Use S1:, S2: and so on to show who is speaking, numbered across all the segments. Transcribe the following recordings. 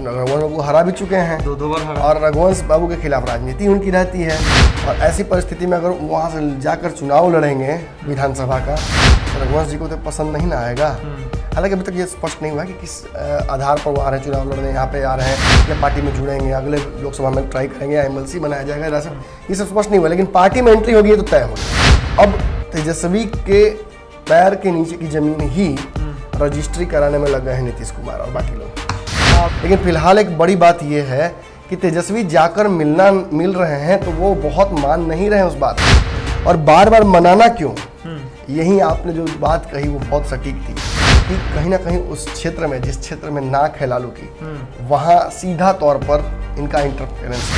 S1: रघुवंश बाबू हरा भी चुके हैं,
S2: दो बार हरा।
S1: और रघुवंश बाबू के खिलाफ राजनीति उनकी रहती है। और ऐसी परिस्थिति में अगर वहाँ से जाकर चुनाव लड़ेंगे विधानसभा का, तो रघुवंश जी को तो पसंद नहीं ना आएगा। हालांकि अभी तक ये स्पष्ट नहीं हुआ कि किस आधार पर वो आ रहे हैं चुनाव लड़ने, यहाँ पे आ रहे हैं या पार्टी में जुड़ेंगे, अगले लोकसभा में ट्राई करेंगे या MLC बनाया जाएगा, ये सब स्पष्ट नहीं हुआ। लेकिन पार्टी में एंट्री होगी तो तय होगी। अब तेजस्वी के पैर के नीचे की जमीन ही रजिस्ट्री कराने में लग गए हैं नीतीश कुमार और बाकी लोग। लेकिन फिलहाल एक बड़ी बात यह है कि तेजस्वी जाकर मिल रहे हैं तो वो बहुत मान नहीं रहे उस बात को। और बार बार मनाना क्यों? यही आपने जो बात कही वो बहुत सटीक थी कि कहीं ना कहीं उस क्षेत्र में, जिस क्षेत्र में नाक है लालू की, वहाँ सीधा तौर पर इनका इंटरफेरेंस।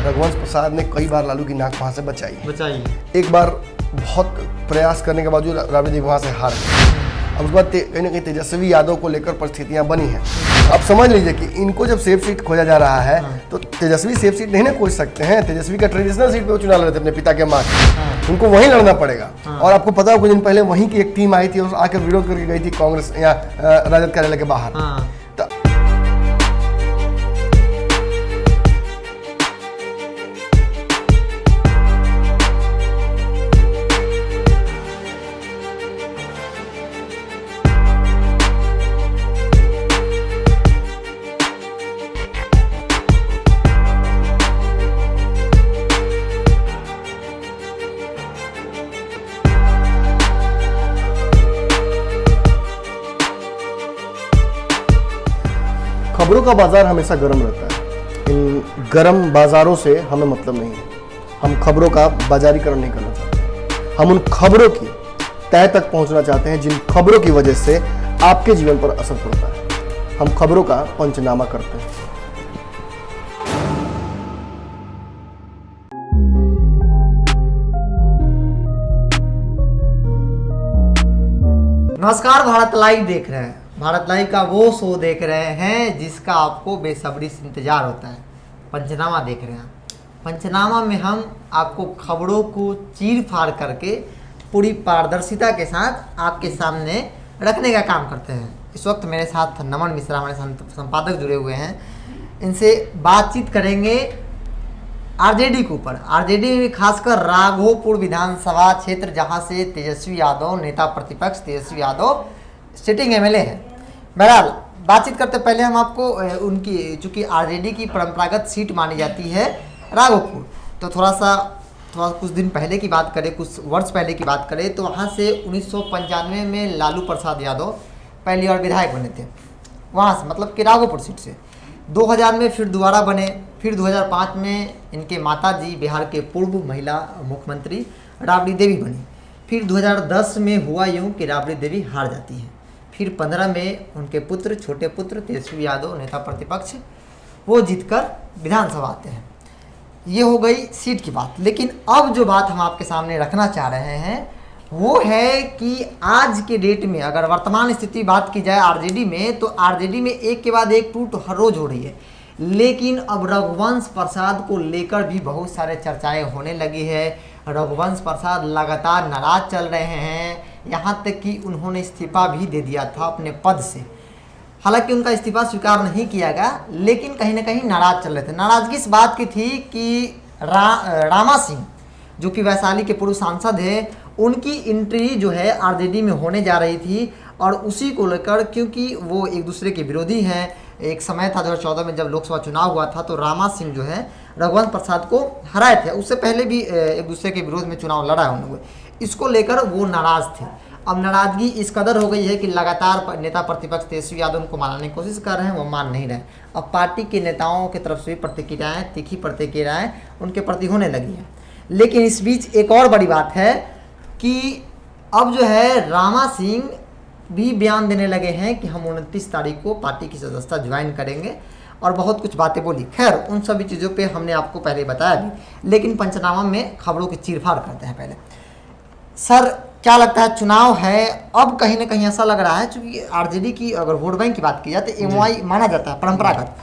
S1: रघुवंश प्रसाद ने कई बार लालू की नाक वहाँ से बचाई। एक बार बहुत प्रयास करने के बावजूद राबड़ी देवी वहाँ से हार गए। अब उसके बाद कहीं ना कहीं तेजस्वी यादव को लेकर परिस्थितियां बनी हैं। अब समझ लीजिए कि इनको जब सेफ सीट खोजा जा रहा है तो तेजस्वी सेफ सीट नहीं ना खोज सकते हैं। तेजस्वी का ट्रेडिशनल सीट पे वो चुनाव लड़े थे अपने पिता के माँ के, उनको वहीं लड़ना पड़ेगा। और आपको पता है कुछ दिन पहले वहीं की एक टीम आई थी और आकर विरोध करके गई थी कांग्रेस या राजद कार्यालय के बाहर। खबरों का बाजार हमेशा गर्म रहता है। इन गर्म बाजारों से हमें मतलब नहीं है। हम खबरों का बाजारीकरण नहीं करना चाहते। हम उन खबरों की तह तक पहुंचना चाहते हैं जिन खबरों की वजह से आपके जीवन पर असर पड़ता है। हम खबरों का पंचनामा करते हैं।
S2: नमस्कार, भारत लाइव देख रहे हैं। भारत लाइव का वो शो देख रहे हैं जिसका आपको बेसब्री से इंतजार होता है। पंचनामा देख रहे हैं। पंचनामा में हम आपको खबरों को चीर फाड़ करके पूरी पारदर्शिता के साथ आपके सामने रखने का काम करते हैं। इस वक्त मेरे साथ नमन मिश्रा हमारे संपादक जुड़े हुए हैं। इनसे बातचीत करेंगे आरजेडी के ऊपर। आरजेडी में खासकर राघोपुर विधानसभा क्षेत्र, जहां से तेजस्वी यादव नेता प्रतिपक्ष तेजस्वी यादव सिटिंग MLA है। बहरहाल बातचीत करते पहले हम आपको उनकी, चूंकि आरजेडी की परंपरागत सीट मानी जाती है राघोपुर, तो थोड़ा कुछ दिन पहले की बात करें, कुछ वर्ष पहले की बात करें तो वहाँ से 1995 में लालू प्रसाद यादव पहली बार विधायक बने थे वहाँ से, मतलब कि राघोपुर सीट से। 2000 में फिर दोबारा बने। फिर 2005 में इनके माताजी बिहार के पूर्व महिला मुख्यमंत्री राबड़ी देवी बनी। फिर 2010 में हुआ यूँ कि राबड़ी देवी हार जाती है। फिर 15 में उनके पुत्र, छोटे पुत्र तेजस्वी यादव नेता प्रतिपक्ष, वो जीतकर विधानसभा आते हैं। ये हो गई सीट की बात। लेकिन अब जो बात हम आपके सामने रखना चाह रहे हैं वो है कि आज के डेट में अगर वर्तमान स्थिति बात की जाए आरजेडी में, तो आरजेडी में एक के बाद एक टूट हर रोज हो रही है। लेकिन अब रघुवंश प्रसाद को लेकर भी बहुत सारे चर्चाएं होने लगी है। रघुवंश प्रसाद लगातार नाराज चल रहे हैं, यहाँ तक कि उन्होंने इस्तीफा भी दे दिया था अपने पद से। हालांकि उनका इस्तीफा स्वीकार नहीं किया गया, लेकिन कहीं ना कहीं नाराज चल रहे थे। नाराजगी इस बात की थी कि रामा सिंह, जो कि वैशाली के पूर्व सांसद हैं, उनकी एंट्री जो है आरजेडी में होने जा रही थी। और उसी को लेकर, क्योंकि वो एक दूसरे के विरोधी हैं, एक समय था 2014 में जब लोकसभा चुनाव हुआ था तो रामा सिंह जो है रघुवंश प्रसाद को हराए थे। उससे पहले भी एक दूसरे के विरोध में चुनाव लड़ा है उन्होंने। इसको लेकर वो नाराज थे। अब नाराजगी इस कदर हो गई है कि लगातार नेता प्रतिपक्ष तेजस्वी यादव उनको मनाने की कोशिश कर रहे हैं, वो मान नहीं रहे। अब पार्टी के नेताओं की तरफ से भी प्रतिक्रियाएँ, तीखी प्रतिक्रियाएँ उनके प्रति होने लगी हैं। लेकिन इस बीच एक और बड़ी बात है कि अब जो है रामा सिंह भी बयान देने लगे हैं कि हम 29 तारीख को पार्टी की सदस्यता ज्वाइन करेंगे और बहुत कुछ बातें बोली। खैर, उन सभी चीज़ों पे हमने आपको पहले बताया भी, लेकिन पंचनामा में खबरों की चीरफाड़ करते हैं। पहले सर, क्या लगता है, चुनाव है, अब कहीं ना कहीं ऐसा लग रहा है, चूँकि आरजेडी की अगर वोट बैंक की बात की जाए तो MY माना जाता है परंपरागत,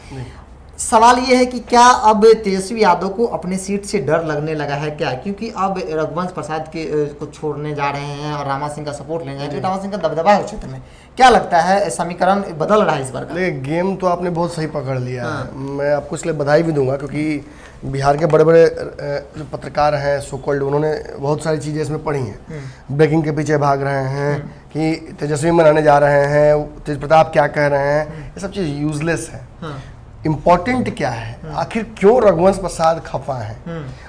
S2: सवाल ये है कि क्या अब तेजस्वी यादव को अपने सीट से डर लगने लगा है क्या, क्योंकि अब रघुवंश प्रसाद के को छोड़ने जा रहे हैं और रामा सिंह का सपोर्ट लेंगे, तो रामा सिंह का दबदबा है उस क्षेत्र में। क्या लगता है समीकरण बदल रहा है इस बार का?
S1: देखिए गेम तो आपने बहुत सही पकड़ लिया है। मैं आपको इसलिए बधाई भी दूंगा क्योंकि बिहार के बड़े बड़े जो पत्रकार हैं सो कॉल्ड, उन्होंने बहुत सारी चीज़ें इसमें पढ़ी हैं। ब्रेकिंग के पीछे भाग रहे हैं कि तेजस्वी मनाने जा रहे हैं, तेज प्रताप क्या कह रहे हैं, ये सब चीज़ यूजलेस है। इम्पोर्टेंट क्या है, आखिर क्यों रघुवंश प्रसाद खफा है,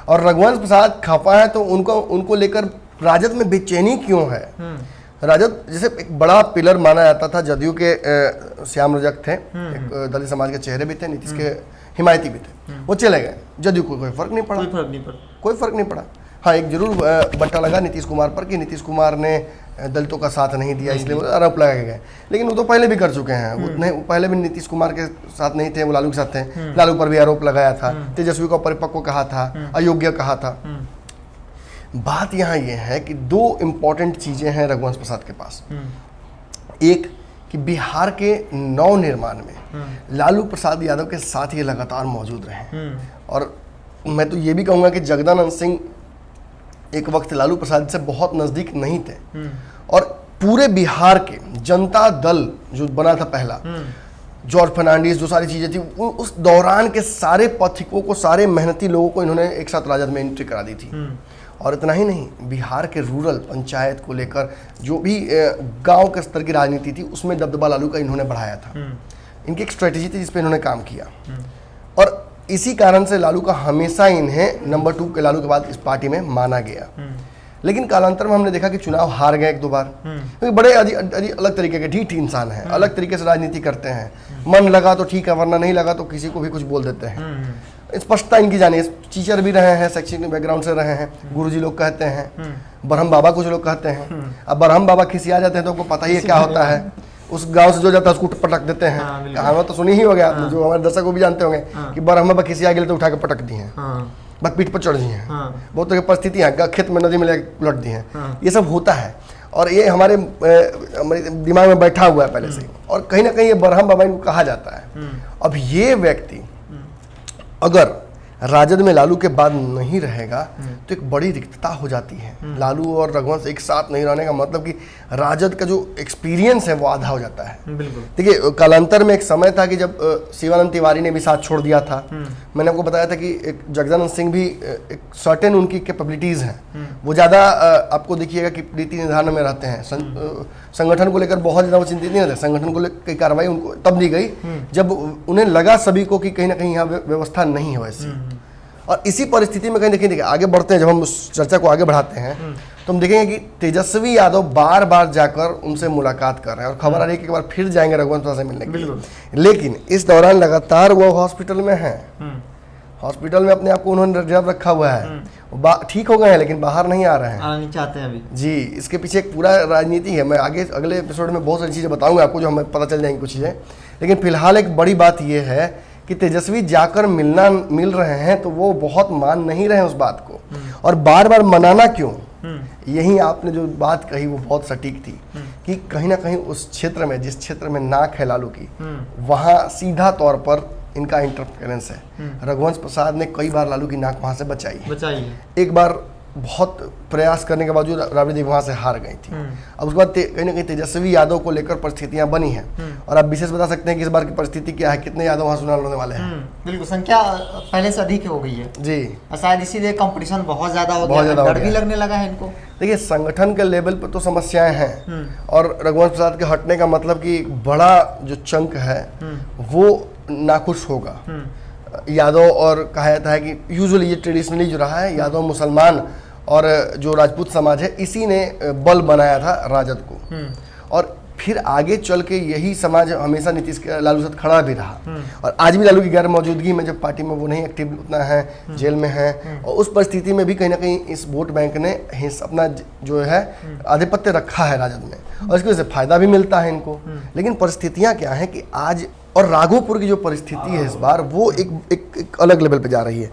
S1: और रघुवंश प्रसाद खफा है तो उनको लेकर राजद में बेचैनी क्यों है। राजद जैसे एक बड़ा पिलर माना जाता था, जदयू के श्याम रजक थे, एक दलित समाज के चेहरे भी थे, नीतीश के हिमायती भी थे, वो चले गए, जदयू को कोई फर्क नहीं पड़ा, कोई फर्क नहीं पड़ा। हाँ, एक जरूर बट्टा लगा नीतीश कुमार पर कि नीतीश कुमार ने दलितों का साथ नहीं दिया, इसलिए वो आरोप लगाए गए, लेकिन वो तो पहले भी कर चुके हैं। वो पहले भी नीतीश कुमार के साथ नहीं थे, वो लालू के साथ थे, लालू पर भी आरोप लगाया था, तेजस्वी को परिपक्व कहा था, अयोग्य कहा था। बात यहाँ ये है कि दो इम्पोर्टेंट चीज़ें हैं रघुवंश प्रसाद के पास। एक कि बिहार के नव निर्माण में लालू प्रसाद यादव के साथ ये लगातार मौजूद रहे, और मैं तो ये भी कहूँगा कि जगदानंद सिंह एक वक्त लालू प्रसाद से बहुत नज़दीक नहीं थे, और पूरे बिहार के जनता दल जो बना था पहला, जॉर्ज फर्नांडिस, जो सारी चीज़ें थी, उस दौरान के सारे पथिकों को, सारे मेहनती लोगों को इन्होंने एक साथ राजद में एंट्री करा दी थी। और इतना ही नहीं, बिहार के रूरल पंचायत को लेकर जो भी गांव के स्तर की राजनीति थी, उसमें दबदबा लालू का इन्होंने बढ़ाया था। इनकी एक स्ट्रेटेजी थी जिस पे इन्होंने काम किया, और इसी कारण से लालू का हमेशा इन्हें नंबर 2 के लालू के बाद इस पार्टी में माना गया। लेकिन कालांतर में हमने देखा कि चुनाव हार गए 1-2 बार, क्योंकि बड़े अलग तरीके के ढीठ इंसान हैं, अलग तरीके से राजनीति करते हैं। मन लगा तो ठीक है, वरना नहीं लगा तो किसी को भी कुछ बोल देते हैं। स्पष्टता इनकी जानिए, टीचर भी रहे हैं, शैक्षणिक बैकग्राउंड से रहे हैं, गुरुजी लोग कहते हैं, बरहम बाबा कुछ लोग कहते हैं। अब बरहम बाबा खिसिया जाते हैं तो आपको पता ही है क्या होता है, उस गांव से जो जाता है उसको पटक देते हैं। कहावत तो सुनी ही हो गया आपने, जो हमारे दर्शक को भी जानते होंगे कि बरहम बाबा खिसिया गए तो उठा के पटक दिए हैं, बस पीठ पर चढ़ दिए हैं। बहुत तरह की परिस्थितियाँ, खेत में नदी में लेकर उलट दी हैं, ये सब होता है, और ये हमारे दिमाग में बैठा हुआ है पहले से, और कहीं ना कहीं ये बरहम बाबा इनको कहा जाता है। अब ये व्यक्ति अगर राजद में लालू के बाद नहीं रहेगा तो एक बड़ी रिक्तता हो जाती है। लालू और रघुवंश एक साथ नहीं रहने का मतलब कि राजद का जो एक्सपीरियंस है वो आधा हो जाता है। देखिए कालांतर में एक समय था कि जब शिवानंद तिवारी ने भी साथ छोड़ दिया था। मैंने आपको बताया था कि एक जगदानंद सिंह भी एक सर्टेन उनकी कैपेबिलिटीज हैं, वो ज़्यादा आपको देखिएगा कि नीति निर्धारण में रहते हैं, संगठन को लेकर बहुत ज़्यादा वो चिंतित नहीं रहते। संगठन को लेकर की कार्रवाई उनको तब दी गई जब उन्हें लगा सभी को कि कहीं ना कहीं यहाँ व्यवस्था नहीं है वैसी। और इसी परिस्थिति में कहीं देखिए आगे बढ़ते हैं, जब हम उस चर्चा को आगे बढ़ाते हैं तो हम देखेंगे कि तेजस्वी यादव बार बार जाकर उनसे मुलाकात कर रहे हैं, और खबर आ रही है कि एक बार फिर जाएंगे रघुवंश प्रसाद से मिलने के लिए। लेकिन इस दौरान लगातार वो हॉस्पिटल में हैं, हॉस्पिटल में अपने आप को उन्होंने रिजर्व रखा हुआ है। ठीक हो गए हैं लेकिन बाहर नहीं आ रहे हैं,
S2: आना नहीं चाहते हैं अभी। जी,
S1: इसके पीछे एक पूरा राजनीति है। मैं आगे अगले एपिसोड में बहुत सारी चीज़ें बताऊंगा आपको, जो हमें पता चल जाएंगी कुछ चीज़ें। लेकिन फिलहाल एक बड़ी बात यह है कि तेजस्वी जाकर मिल रहे हैं तो वो बहुत मान नहीं रहे हैं उस बात को, और बार बार मनाना क्यों। यही आपने जो बात कही वो बहुत सटीक थी कि कहीं ना कहीं उस क्षेत्र में, जिस क्षेत्र में नाक है लालू की, वहाँ सीधा तौर पर इनका इंटरफेरेंस है। रघुवंश प्रसाद ने कई बार लालू की नाक वहाँ से बचाई है। एक बार बहुत प्रयास करने के बावजूद राबड़ी देवी वहाँ से हार गई थी। अब उसके बाद कहीं ना कहीं तेजस्वी यादव को लेकर परिस्थितियां बनी हैं, और आप विशेष बता सकते हैं कि इस बार की परिस्थिति क्या है, कितने यादव वहाँ चुनाव लड़ने वाले हैं।
S2: बिल्कुल, संख्या पहले से अधिक हो गई है
S1: जी,
S2: शायद इसीलिए कंपटीशन बहुत ज्यादा हो गया, डर भी लगने लगा है इनको।
S1: देखिए संगठन के लेवल पर तो समस्याएं हैं, और रघुवंश प्रसाद के हटने का मतलब कि बड़ा जो चंक है वो नाखुश होगा। यादव, और कहा जाता है कि यूजुअली ये ट्रेडिशनली जो रहा है, यादव मुसलमान और जो राजपूत समाज है, इसी ने बल बनाया था राजद को, और फिर आगे चल के यही समाज हमेशा नीतीश के लालू साथ खड़ा भी रहा। और आज भी लालू की गैर मौजूदगी में जब पार्टी में वो नहीं एक्टिव उतना है, जेल में है, और उस परिस्थिति में भी कहीं ना कहीं इस वोट बैंक ने अपना जो है आधिपत्य रखा है राजद में, और इसकी वजह से फायदा भी मिलता है इनको। लेकिन परिस्थितियाँ क्या है कि आज और राघोपुर की जो परिस्थिति है इस बार वो एक अलग लेवल पे जा रही है।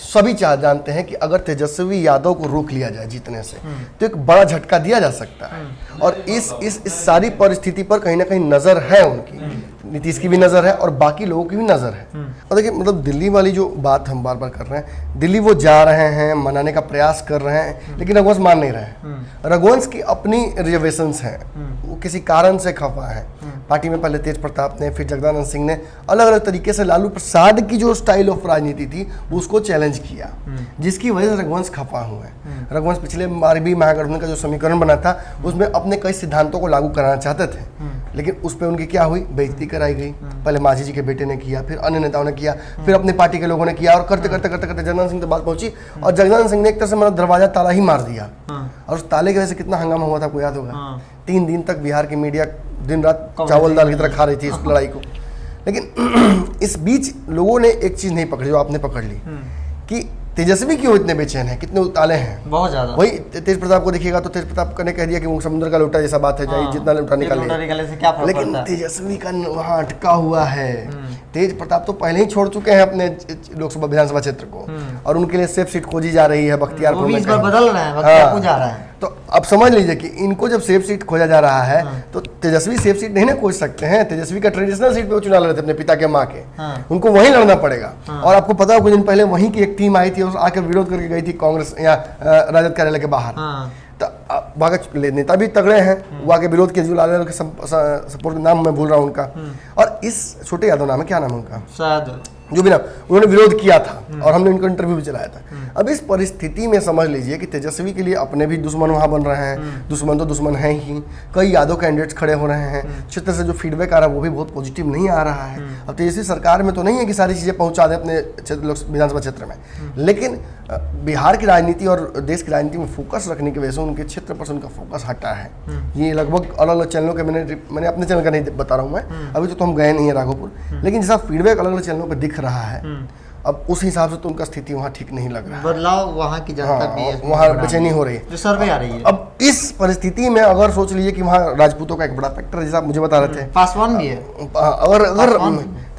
S1: सभी जानते हैं कि अगर तेजस्वी यादव को रोक लिया जाए जीतने से तो एक बड़ा झटका दिया जा सकता है, और इस सारी परिस्थिति पर कहीं ना कहीं नजर है उनकी। नीतीश की भी नज़र है और बाकी लोगों की भी नज़र है। और देखिए मतलब दिल्ली वाली जो बात हम बार बार कर रहे हैं, दिल्ली वो जा रहे हैं, मनाने का प्रयास कर रहे हैं, लेकिन रघुवंश मान नहीं रहे हैं। रघुवंश की अपनी रिजर्वेशंस हैं, वो किसी कारण से खफा है। पार्टी में पहले तेज प्रताप ने, फिर जगदानंद सिंह ने अलग अलग तरीके से लालू प्रसाद की जो स्टाइल ऑफ राजनीति थी उसको चैलेंज किया, जिसकी वजह से रघुवंश खफा हुए। रघुवंश पिछले बार भी महागठबंधन का जो समीकरण बना था उसमें अपने कई सिद्धांतों को लागू कराना चाहते थे, लेकिन उस पर उनकी क्या हुई, बेइज्जती कराई गई। पहले मांझी जी के बेटे ने किया, फिर अन्य नेताओं ने किया, फिर अपनी पार्टी के लोगों ने किया, और करते करते करते करते जगदानंद सिंह तक बात पहुंची और जगदानंद सिंह ने एक तरह से मतलब दरवाजा ताला ही मार दिया। और उस ताले की वजह से कितना हंगामा हुआ था आपको याद होगा। 3 दिन तक बिहार की मीडिया दिन रात चावल दाल की तरह खा रही थी इस लड़ाई को। लेकिन इस बीच लोगों ने एक चीज नहीं पकड़ी जो आपने पकड़ ली, कि तेजस्वी क्यों इतने बेचैन है, कितने उताले हैं,
S2: बहुत ज्यादा।
S1: वही तेज प्रताप को देखिएगा तो तेज प्रताप ने कह दिया कि वो समुद्र का लोटा जैसा बात है, चाहिए जितना लोटा निकाले
S2: से क्या फर्क
S1: लेकिन
S2: पड़ता है?
S1: तेजस्वी का वहाँ अटका हुआ है। तेज प्रताप तो पहले ही छोड़ चुके हैं अपने लोकसभा विधानसभा क्षेत्र को, और उनके लिए सेफ सीट खोजी जा रही है बख्तियारपुर में।
S2: इस बार बदल रहे हैं, बख्तियारपुर जा रहा है।
S1: तो अब समझ लीजिए कि इनको जब सेफ सीट खोजा जा रहा है तो तेजस्वी सेफ सीट नहीं ना खोज सकते हैं। तेजस्वी का ट्रेडिशनल सीट पे वो चुनाव लड़ रहे थे अपने पिता के माँ के, उनको वहीं लड़ना पड़ेगा। और आपको पता हो कुछ दिन पहले वहीं की एक टीम आई थी और आकर विरोध करके गई थी कांग्रेस या राजद कार्यालय के बाहर। तो वहाँ के नेता भी तगड़े हैं, वहाँ के विरोध के सपोर्ट नाम मैं भूल रहा हूँ उनका, और इस छोटे यादव नाम है, क्या नाम है उनका,
S2: शायद
S1: जो भी ना, उन्होंने विरोध किया था और हमने उनका इंटरव्यू भी चलाया था। अब इस परिस्थिति में समझ लीजिए कि तेजस्वी के लिए अपने भी दुश्मन वहाँ बन रहे हैं, दुश्मन तो दुश्मन हैं ही, कई यादव कैंडिडेट्स खड़े हो रहे हैं, क्षेत्र से जो फीडबैक आ रहा है वो भी बहुत पॉजिटिव नहीं आ रहा है। अब तेजस्वी सरकार में तो नहीं है कि सारी चीज़ें पहुँचा दे अपने विधानसभा क्षेत्र में, लेकिन बिहार की राजनीति और देश की राजनीति में फोकस रखने की वजह से उनके क्षेत्र पर उनका फोकस हटा है। ये लगभग अलग अलग चैनलों के मैंने अपने चैनल का नहीं बता रहा हूँ मैं, अभी तो हम गए नहीं है राघोपुर, लेकिन जैसा फीडबैक अलग अलग चैनलों पर दिख रहा है, अब उस हिसाब से तो उनका स्थिति वहाँ ठीक नहीं लग रहा है।
S2: बदलाव वहाँ की जनता भी है,
S1: वहाँ बेचैनी हो रही है,
S2: जो सर्वे आ रही है।
S1: अब इस परिस्थिति में अगर सोच लीजिए कि वहाँ राजपूतों का एक बड़ा फैक्टर है, जैसा आप मुझे बता रहे थे,
S2: पासवान भी है।
S1: अगर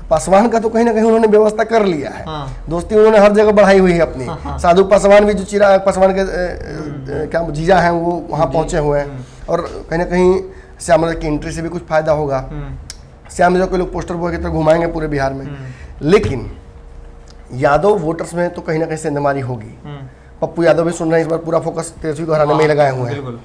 S1: पासवान का तो कहीं ना कहीं उन्होंने व्यवस्था कर लिया है, दोस्ती उन्होंने हर जगह बढ़ाई हुई है अपनी। साधु पासवान भी, जो चिराग पासवान के क्या जीजा हैं, वो वहाँ पहुँचे हुए हैं, और कहीं ना कहीं श्याम की एंट्री से भी कुछ फायदा होगा। श्याम को लोग पोस्टर बॉय की तरह घुमाएंगे पूरे बिहार में, लेकिन यादव वोटर्स में तो कहीं ना कहीं सेंधमारी होगी। पप्पू यादव भी सुन रहे हैं, इस बार पूरा फोकस तेजस्वी को हराने में ही लगाए हुए हैं।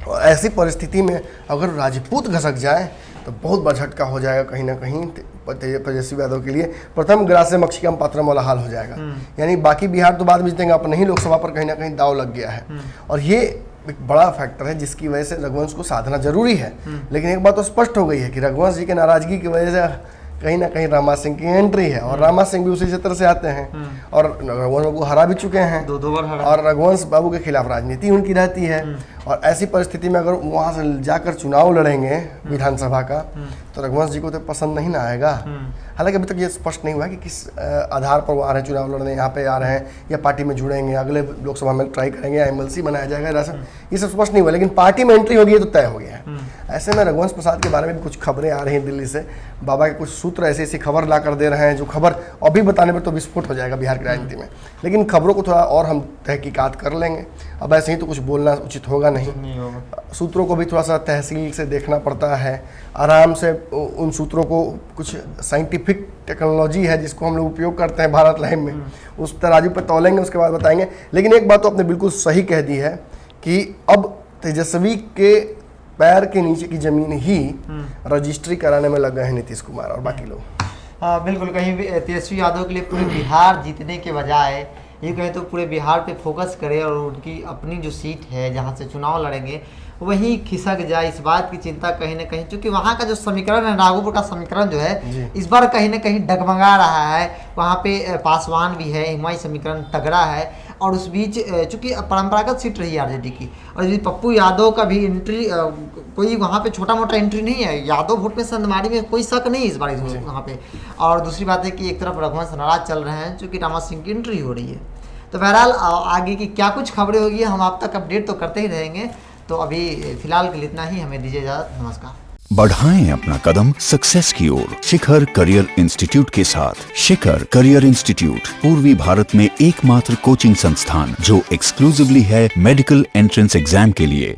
S1: और ऐसी परिस्थिति में अगर राजपूत घसक जाए तो बहुत बड़ा झटका हो जाएगा कहीं ना कहीं तेजस्वी यादव के लिए। प्रथम ग्रास्य मक्षिकम पात्रम वाला हाल हो जाएगा, यानी बाकी बिहार तो बाद में जीतेंगे, अपने ही लोकसभा पर कहीं ना कहीं दाव लग गया है। और ये एक बड़ा फैक्टर है जिसकी वजह से रघुवंश को साधना जरूरी है। लेकिन एक बात तो स्पष्ट हो गई है कि रघुवंश जी के नाराजगी की वजह से कहीं ना कहीं रामा सिंह की एंट्री है, और रामा सिंह भी उसी क्षेत्र से आते हैं, और रघुवंश बाबू हरा भी चुके हैं,
S2: दो बार हरा,
S1: और रघुवंश बाबू के खिलाफ राजनीति उनकी रहती है। और ऐसी परिस्थिति में अगर वहाँ से जाकर चुनाव लड़ेंगे विधानसभा का, तो रघुवंश जी को तो पसंद नहीं ना आएगा। हालांकि अभी तक ये स्पष्ट नहीं हुआ है कि किस आधार पर वो आ रहे हैं चुनाव लड़ने, यहाँ पे आ रहे हैं या पार्टी में जुड़ेंगे, अगले लोकसभा में ट्राई करेंगे या MLC बनाया जाएगा, ये सब स्पष्ट नहीं हुआ। लेकिन पार्टी में एंट्री होगी ये तो तय हो गया है। ऐसे में रघुवंश प्रसाद के बारे में भी कुछ खबरें आ रही हैं दिल्ली से, बाबा के कुछ सूत्र ऐसी ऐसी खबर ला कर दे रहे हैं जो खबर अभी बताने पर तो विस्फोट हो जाएगा बिहार की राजनीति में। लेकिन खबरों को थोड़ा और हम तहकीकात कर लेंगे, अब ऐसे ही तो कुछ बोलना उचित होगा नहीं होगा। सूत्रों को भी थोड़ा सा तहसील से देखना पड़ता है, आराम से उन सूत्रों को, कुछ साइंटिफिक टेक्नोलॉजी है जिसको हम लोग उपयोग करते हैं भारत लाइव में, उस तराजू पर तौलेंगे, उसके बाद बताएंगे। लेकिन एक बात तो आपने बिल्कुल सही कह दी है कि अब तेजस्वी के पैर के नीचे की जमीन ही रजिस्ट्री कराने में लग गए हैं नीतीश कुमार और बाकी लोग।
S2: हाँ बिल्कुल, कहीं भी तेजस्वी यादव के लिए पूरे बिहार जीतने के बजाय ये कहें तो पूरे बिहार पे फोकस करे और उनकी अपनी जो सीट है जहाँ से चुनाव लड़ेंगे वहीं खिसक जाए, इस बात की चिंता कहीं ना कहीं, क्योंकि वहाँ का जो समीकरण है, राघोपुर का समीकरण जो है इस बार कहीं ना कहीं डगमगा रहा है। वहाँ पे पासवान भी है, हिमाई समीकरण तगड़ा है, और उस बीच चूंकि परंपरागत सीट रही है आरजेडी की, और यदि पप्पू यादव का भी एंट्री कोई वहाँ पे छोटा मोटा एंट्री नहीं है, यादव वोट में संदमारी में कोई शक नहीं इस बार वहाँ पे। और दूसरी बात है कि एक तरफ रघुवंश नाराज चल रहे हैं चूँकि रामा सिंह की एंट्री हो रही है। तो बहरहाल आगे की क्या कुछ खबरें होगी हम आप तक अपडेट तो करते ही रहेंगे। तो अभी फिलहाल के लिए इतना ही, हमें दीजिए इजाजत, नमस्कार।
S3: बढ़ाएं अपना कदम सक्सेस की ओर शिखर करियर इंस्टीट्यूट के साथ। शिखर करियर इंस्टीट्यूट पूर्वी भारत में एकमात्र कोचिंग संस्थान जो एक्सक्लूसिवली है मेडिकल एंट्रेंस एग्जाम के लिए।